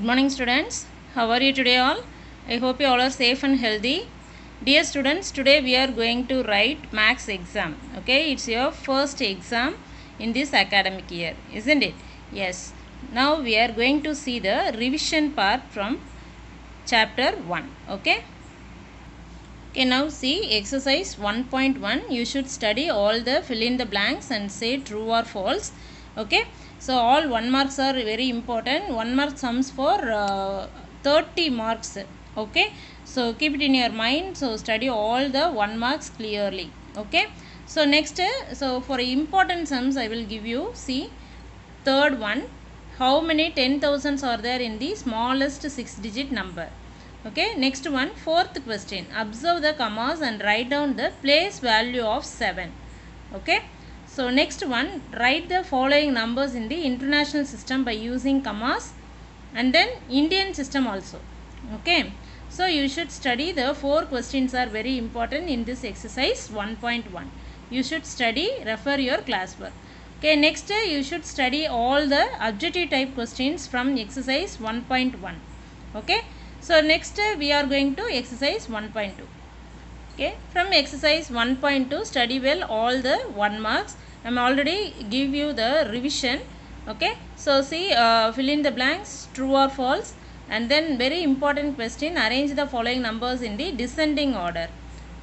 Good morning students. How are you today all? I hope you all are safe and healthy. Dear students, today we are going to write maths exam. Okay, it's your first exam in this academic year, isn't it? Yes. Now we are going to see the revision part from chapter 1. Okay. Okay, now see exercise 1.1. You should study all the fill in the blanks and say true or false. Okay, so all 1 marks are very important. 1 mark sums for 30 marks. Okay, so keep it in your mind. So study all the 1 marks clearly. Okay, so next, so for important sums I will give you. See, third one, how many 10,000s are there in the smallest 6-digit number? Okay, next one, fourth question, observe the commas and write down the place value of 7. Okay, so next one, write the following numbers in the international system by using commas and then Indian system also. Okay, so you should study the 4 questions are very important in this exercise 1.1. You should study, refer your classwork. Okay, next you should study all the objective type questions from exercise 1.1. Okay, so next we are going to exercise 1.2. Okay, from exercise 1.2 study well all the 1 marks. I am already give you the revision. Okay, so see, fill in the blanks, true or false, and then very important question, arrange the following numbers in the descending order.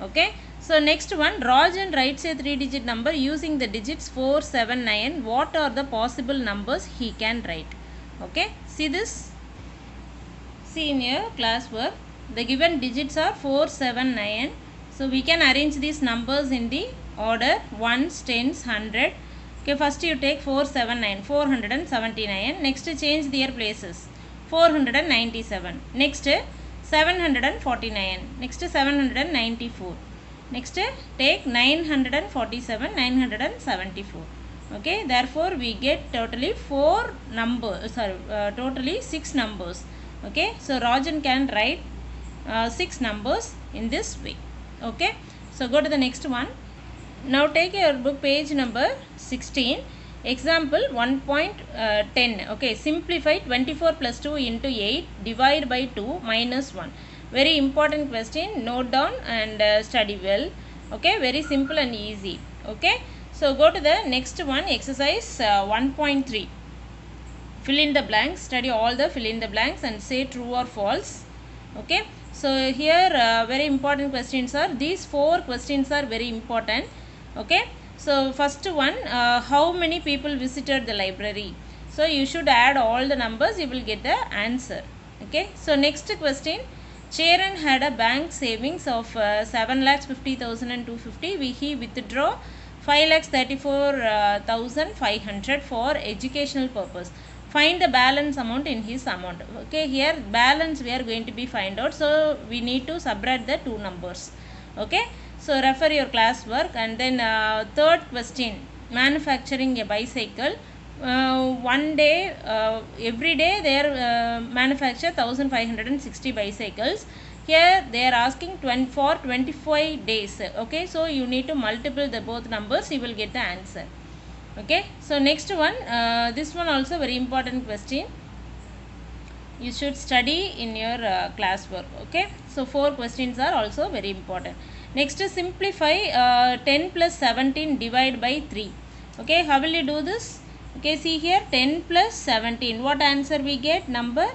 Okay, so next one, Rajan writes a 3-digit number using the digits 4, 7, 9. What are the possible numbers he can write? Okay, see this. See in your classwork, the given digits are 4, 7, 9. So we can arrange these numbers in the order 1s, 10s, 100. Okay, first you take 4, 7, 9, 479. Next change their places. 497. Next 749. Next 794. Next take 947, 974. Okay, therefore we get totally 4 numbers, totally 6 numbers. Okay, so Rajan can write 6 numbers in this way. Okay, so go to the next one. Now take your book page number 16. Example 1.10. Okay, simplify 24 plus 2 into 8, divide by 2 minus 1. Very important question. Note down and study well. Okay, very simple and easy. Okay, so go to the next one, exercise 1.3. Fill in the blanks, study all the fill in the blanks and say true or false. Okay, so here very important questions are, these 4 questions are very important. Okay, so first one, how many people visited the library? So you should add all the numbers, you will get the answer. Okay, so next question, Charan had a bank savings of 7,50,250. He withdraw 5,34,500 for educational purpose. Find the balance amount in his amount. Okay, here balance we are going to be find out. So we need to subtract the 2 numbers. Okay, so refer your class work. And then third question, manufacturing a bicycle. One day, every day they are manufacture 1560 bicycles. Here they are asking for 25 days. Okay, so you need to multiply the both numbers, you will get the answer. Okay, so next one, this one also very important question. You should study in your classwork. Okay, so 4 questions are also very important. Next, simplify 10 plus 17 divide by 3. Okay, how will you do this? Okay, see here, 10 plus 17. What answer we get? Number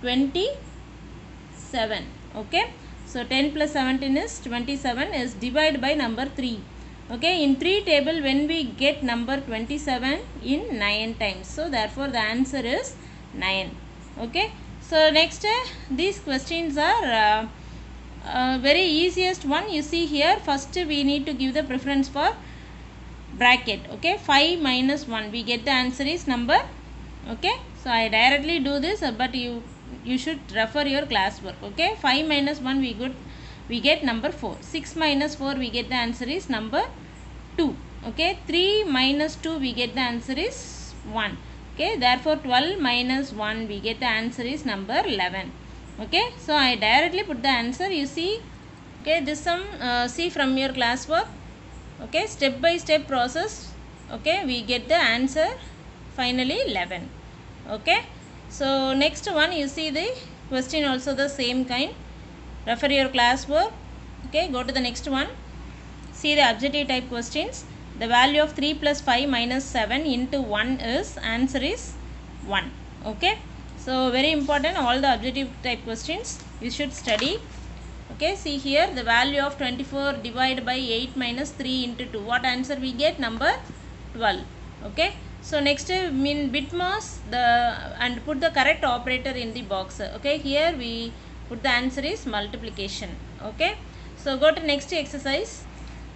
27. Okay, so 10 plus 17 is 27, is divided by number 3. Okay, in 3 table when we get number 27 in 9 times. So therefore the answer is 9. Okay, so next these questions are very easiest one. You see here, first we need to give the preference for bracket. Okay, 5 minus 1, we get the answer is number. Okay, so I directly do this, but you should refer your classwork. Okay, 5 minus 1 we get number 4. 6 minus 4 we get the answer is number 2. Okay, 3 minus 2 we get the answer is 1. Okay, therefore 12 minus 1 we get the answer is number 11. Okay, so I directly put the answer. You see, okay, this sum see from your classwork. Okay, step by step process. Okay, we get the answer finally 11. Okay, So next one, you see the question also the same kind. Refer your classwork. Okay, go to the next one. See the objective type questions. The value of 3 plus 5 minus 7 into 1 is, answer is 1. Okay, so very important, all the objective type questions you should study. Okay, see here the value of 24 divided by 8 minus 3 into 2. What answer we get? Number 12. Okay, so next mean bit mass and put the correct operator in the box. Okay, here we put the answer is multiplication. Okay, so go to next exercise.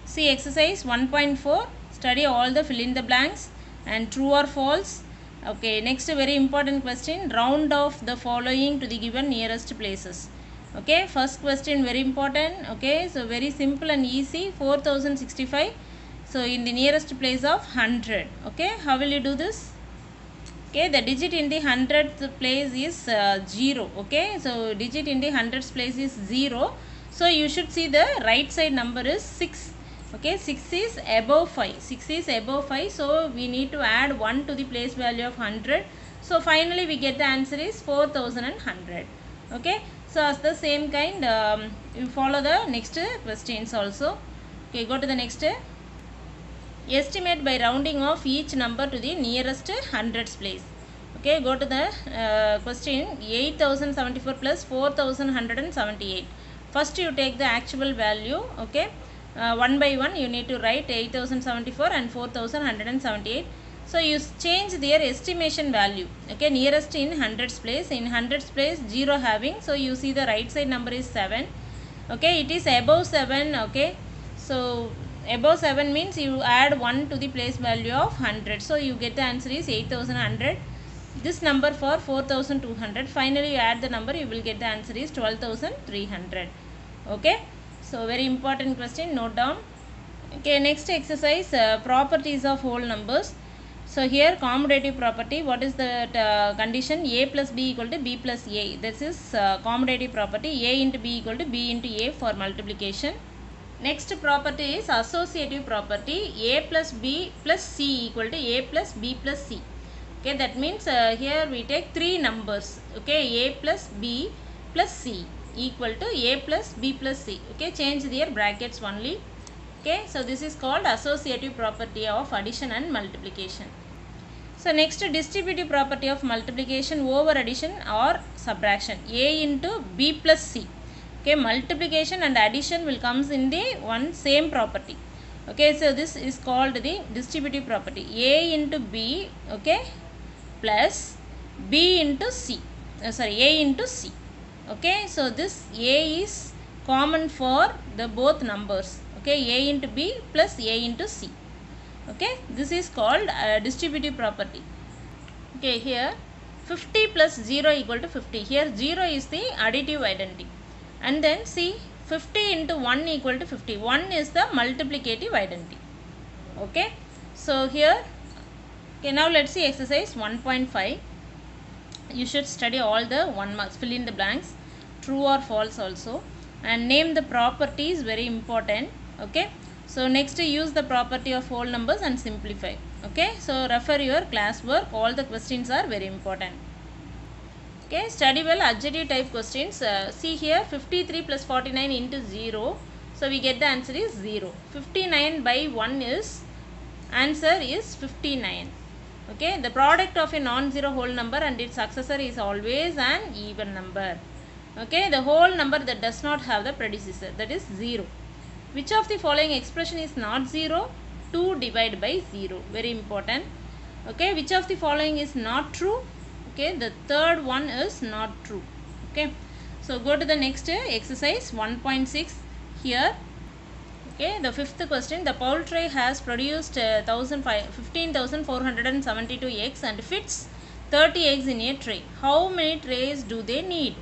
See exercise 1.4. Study all the fill in the blanks and true or false. Okay, next very important question. Round off the following to the given nearest places. Okay, first question very important. Okay, so very simple and easy. 4065. So in the nearest place of 100. Okay, how will you do this? Okay, the digit in the 100th place is 0. Okay, so digit in the 100th place is 0. So you should see the right side number is 6. Okay, 6 is above 5. 6 is above 5. So we need to add 1 to the place value of 100. So finally we get the answer is 4100. Okay, so as the same kind you follow the next questions also. Okay, go to the next. Estimate by rounding off each number to the nearest hundreds place. Okay, go to the question. 8074 plus 4178. First you take the actual value. Okay, one by one you need to write 8074 and 4178. So you change their estimation value. Okay, nearest in hundreds place. In hundreds place 0 having. So you see the right side number is 7. Okay, it is above 7. Okay, so above 7 means you add 1 to the place value of 100. So you get the answer is 8100. This number for 4200. Finally you add the number, you will get the answer is 12300. Okay, so very important question, note down. Okay, next exercise, properties of whole numbers. So here commutative property, what is the condition? A plus b equal to b plus a. This is commutative property. A into b equal to b into a for multiplication. Next property is associative property. A plus b plus c equal to a plus b plus c. Okay, that means here we take three numbers. Okay, a plus b plus c equal to a plus b plus c. Okay, change their brackets only. Okay, so this is called associative property of addition and multiplication. So next, distributive property of multiplication over addition or subtraction. A into b plus c. Okay, multiplication and addition will comes in the one same property. Okay, so this is called the distributive property. A into b, okay, plus b into c. A into c. Okay, so this a is common for the both numbers. Okay, a into b plus a into c. Okay, this is called distributive property. Okay, here 50 plus 0 equal to 50. Here 0 is the additive identity. And then see 50 into 1 equal to 50. 1 is the multiplicative identity. Okay, so here, okay, now let's see exercise 1.5. You should study all the 1 marks, fill in the blanks, true or false also, and name the properties, very important. Okay, so next use the property of whole numbers and simplify. Okay, so refer your classwork, all the questions are very important. Okay, study well adjective type questions. See here 53 plus 49 into 0. So we get the answer is 0. 59 by 1 is, answer is 59. Okay, the product of a non-zero whole number and its successor is always an even number. Okay, the whole number that does not have the predecessor, that is 0. Which of the following expression is not 0? 2 divided by 0. Very important. Okay, which of the following is not true? Okay, the third one is not true. Okay, so go to the next exercise 1.6 here. Okay, the fifth question, the poultry has produced 15,472 eggs and fits 30 eggs in a tray. How many trays do they need?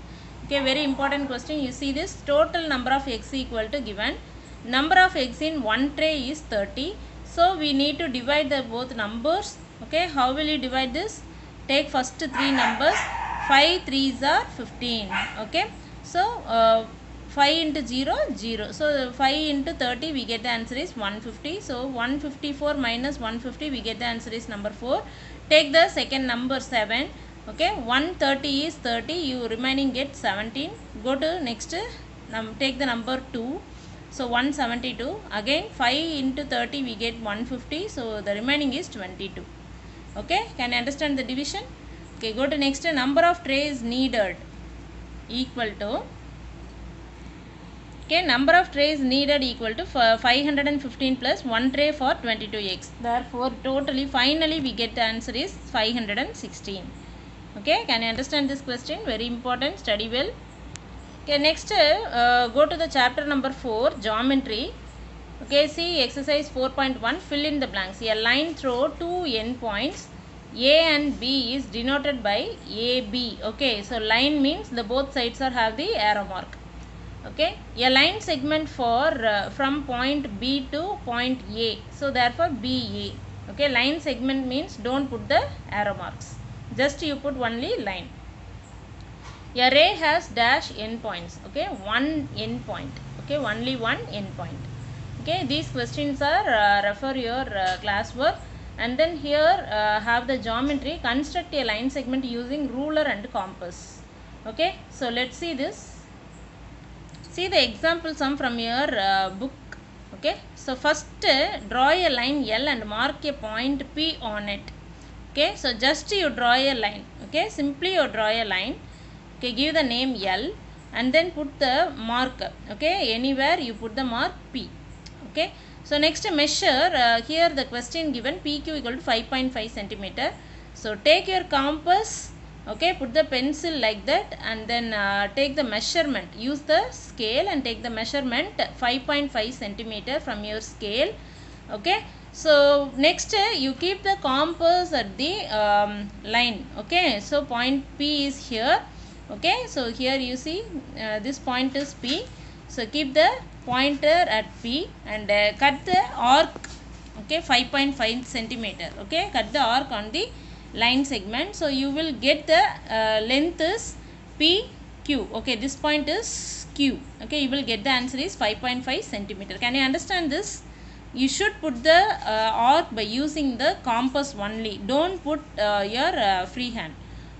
Okay, very important question. You see this, total number of eggs equal to given. Number of eggs in one tray is 30. So we need to divide the both numbers. Okay, how will you divide this? Take first three numbers. 5 3s are 15. Okay, so 5 into 0, 0. So 5 into 30 we get the answer is 150. So 154 minus 150 we get the answer is number 4. Take the second number 7. Okay, 130 is 30, you remaining get 17. Go to next, take the number 2, so 172. Again 5 into 30 we get 150, so the remaining is 22. Okay, can you understand the division? Okay, go to next, number of trays needed equal to, okay, number of trays needed equal to 515 plus 1 tray for 22x. Therefore totally finally we get the answer is 516. Okay, can you understand this question? Very important, study well. Okay, next go to the chapter number 4, geometry. Okay, see exercise 4.1, fill in the blanks. A line through two endpoints A and B is denoted by AB. Okay, so line means the both sides are have the arrow mark. Okay, a line segment for from point B to point A, so therefore BA. Okay, line segment means don't put the arrow marks, just you put only line. A ray has dash endpoints. Okay, one endpoint. Okay, only one endpoint. Okay, these questions are refer your classwork. And then here have the geometry. Construct a line segment using ruler and compass. Okay, so let's see this. See the example sum from your book. Okay, so first draw a line L and mark a point P on it. Okay, so just you draw a line. Okay, simply you draw a line. Okay, give the name L and then put the mark. Okay, anywhere you put the mark P. Okay, so next measure, here the question given PQ equal to 5.5 centimeter. So take your compass. Okay, put the pencil like that and then take the measurement. Use the scale and take the measurement 5.5 centimeter from your scale. Okay, so next you keep the compass at the line. Okay, so point P is here. Okay, so here you see this point is P. So keep the pointer at P and cut the arc. Okay, 5.5 centimeter. Okay, cut the arc on the line segment. So you will get the length is PQ. Okay, this point is Q. Okay, you will get the answer is 5.5 centimeter. Can you understand this? You should put the arc by using the compass only. Don't put your freehand.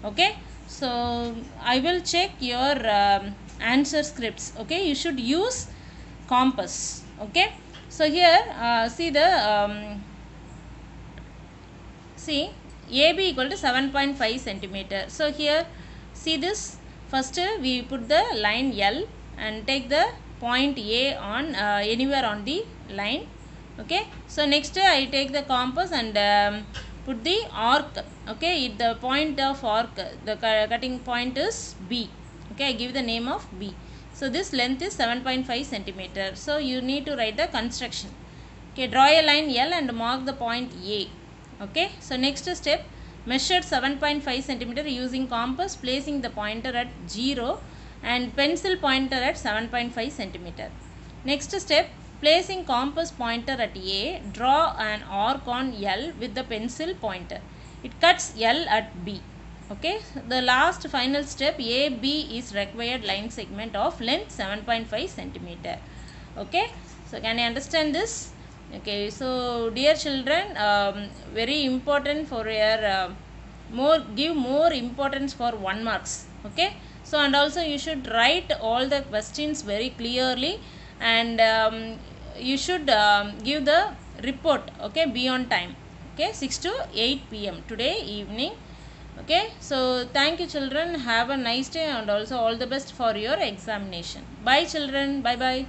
Okay, so I will check your answer scripts. Okay, you should use compass. Okay, so here see the see AB equal to 7.5 centimeter. So here see this, first we put the line L and take the point A on anywhere on the line. Okay, so next I take the compass and put the arc. Okay, the point of arc, the cutting point is B. Okay, I give the name of B. So this length is 7.5 centimeter. So you need to write the construction. Okay, draw a line L and mark the point A. Okay, so next step, measured 7.5 centimeter using compass, placing the pointer at 0 and pencil pointer at 7.5 centimeter. Next step, placing compass pointer at A, draw an arc on L with the pencil pointer. It cuts L at B. Okay, the last final step, AB is required line segment of length 7.5 centimeter. Okay, so can you understand this? Okay, so dear children, very important for your give more importance for 1 marks. Okay, so and also you should write all the questions very clearly and you should give the report. Okay, be on time. Okay, 6 to 8 p.m. today evening. Okay, so thank you children, have a nice day and also all the best for your examination. Bye children, bye bye.